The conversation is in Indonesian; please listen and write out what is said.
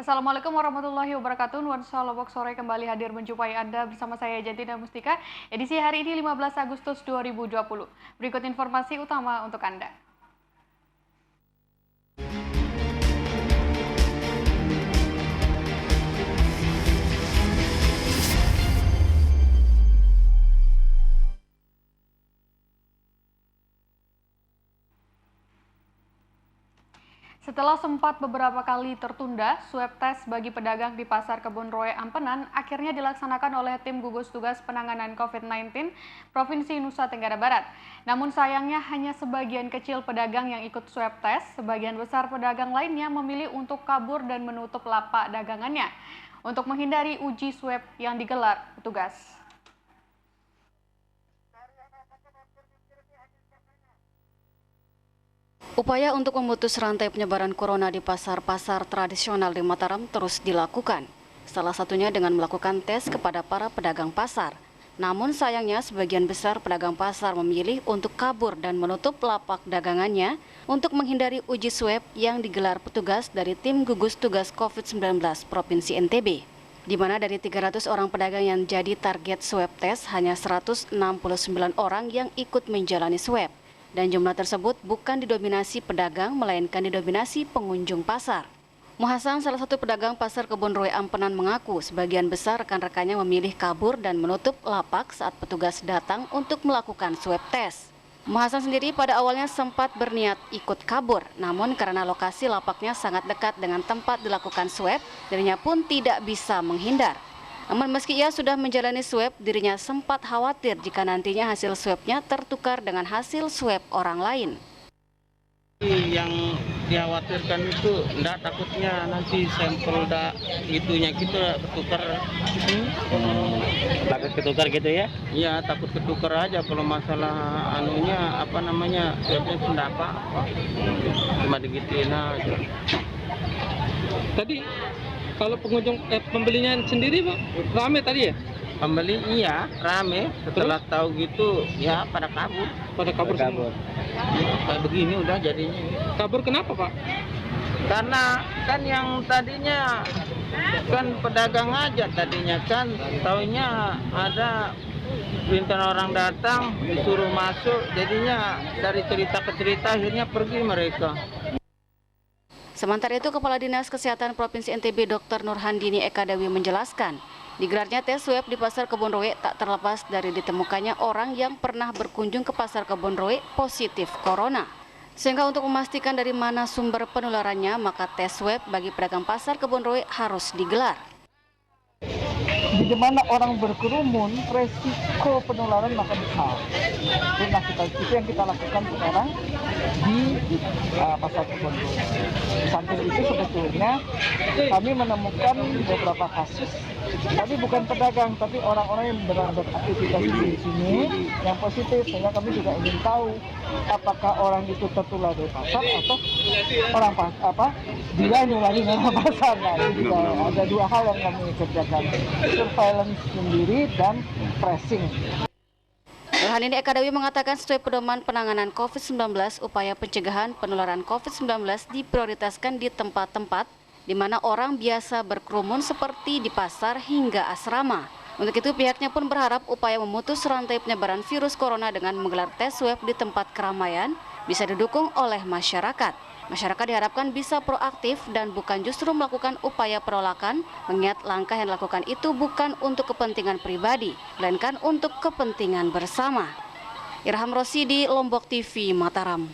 Assalamualaikum warahmatullahi wabarakatuh. Nuansa Lombok sore kembali hadir menjumpai Anda bersama saya Jantina Mustika. Edisi hari ini 15 Agustus 2020. Berikut informasi utama untuk Anda. Setelah sempat beberapa kali tertunda, swab test bagi pedagang di Pasar Kebun Roe Ampenan akhirnya dilaksanakan oleh tim gugus tugas penanganan COVID-19 Provinsi Nusa Tenggara Barat. Namun sayangnya hanya sebagian kecil pedagang yang ikut swab test, sebagian besar pedagang lainnya memilih untuk kabur dan menutup lapak dagangannya untuk menghindari uji swab yang digelar petugas. Upaya untuk memutus rantai penyebaran corona di pasar-pasar tradisional di Mataram terus dilakukan. Salah satunya dengan melakukan tes kepada para pedagang pasar. Namun sayangnya sebagian besar pedagang pasar memilih untuk kabur dan menutup lapak dagangannya untuk menghindari uji swab yang digelar petugas dari tim gugus tugas COVID-19 Provinsi NTB. Di mana dari 300 orang pedagang yang jadi target swab test, hanya 169 orang yang ikut menjalani swab. Dan jumlah tersebut bukan didominasi pedagang, melainkan didominasi pengunjung pasar. Muhasan, salah satu pedagang Pasar Kebun Roe Ampenan, mengaku sebagian besar rekan-rekannya memilih kabur dan menutup lapak saat petugas datang untuk melakukan swab test. Muhasan sendiri pada awalnya sempat berniat ikut kabur, namun karena lokasi lapaknya sangat dekat dengan tempat dilakukan swab, dirinya pun tidak bisa menghindar. Namun meski ia sudah menjalani swab, dirinya sempat khawatir jika nantinya hasil swabnya tertukar dengan hasil swab orang lain. Yang dikhawatirkan itu enggak, takutnya nanti sampel itunya kita ketukar. Takut ketukar gitu ya? Iya, takut ketukar aja kalau masalah swabnya enggak apa-apa. Cuma digituin aja. Tadi kalau pembelinya sendiri Pak, rame tadi ya? Pembeli iya, rame. Setelah tahu gitu, ya pada kabur. Pada kabur semua. Kayak begini udah jadinya. Kabur kenapa Pak? Karena kan yang tadinya kan pedagang aja tadinya kan, taunya ada perintah orang datang disuruh masuk, jadinya dari cerita ke cerita akhirnya pergi mereka. Sementara itu, Kepala Dinas Kesehatan Provinsi NTB Dr. Nurhandini Eka Dewi menjelaskan, digelarnya tes swab di Pasar Kebun Roe tak terlepas dari ditemukannya orang yang pernah berkunjung ke Pasar Kebun Roe positif corona. Sehingga untuk memastikan dari mana sumber penularannya, maka tes swab bagi pedagang Pasar Kebun Roe harus digelar. Di mana orang berkerumun, resiko penularan makin besar. Itu yang kita lakukan sekarang di Pasar Kebun Roe. Di samping itu sebetulnya kami menemukan beberapa kasus, tapi bukan pedagang, tapi orang-orang yang beraktivitas di sini yang positif. Sehingga kami juga ingin tahu apakah orang itu tertular dari pasar atau orang dia nulari dari pasar. Nah, itu juga ada dua hal yang kami kerjakan, surveillance sendiri dan tracing. Nurhandini Eka Dewi mengatakan sesuai pedoman penanganan COVID-19, upaya pencegahan penularan COVID-19 diprioritaskan di tempat-tempat di mana orang biasa berkerumun seperti di pasar hingga asrama. Untuk itu pihaknya pun berharap upaya memutus rantai penyebaran virus corona dengan menggelar tes swab di tempat keramaian bisa didukung oleh masyarakat. Masyarakat diharapkan bisa proaktif dan bukan justru melakukan upaya penolakan, mengingat langkah yang dilakukan itu bukan untuk kepentingan pribadi, melainkan untuk kepentingan bersama. Irham Rosidi, Lombok TV, Mataram.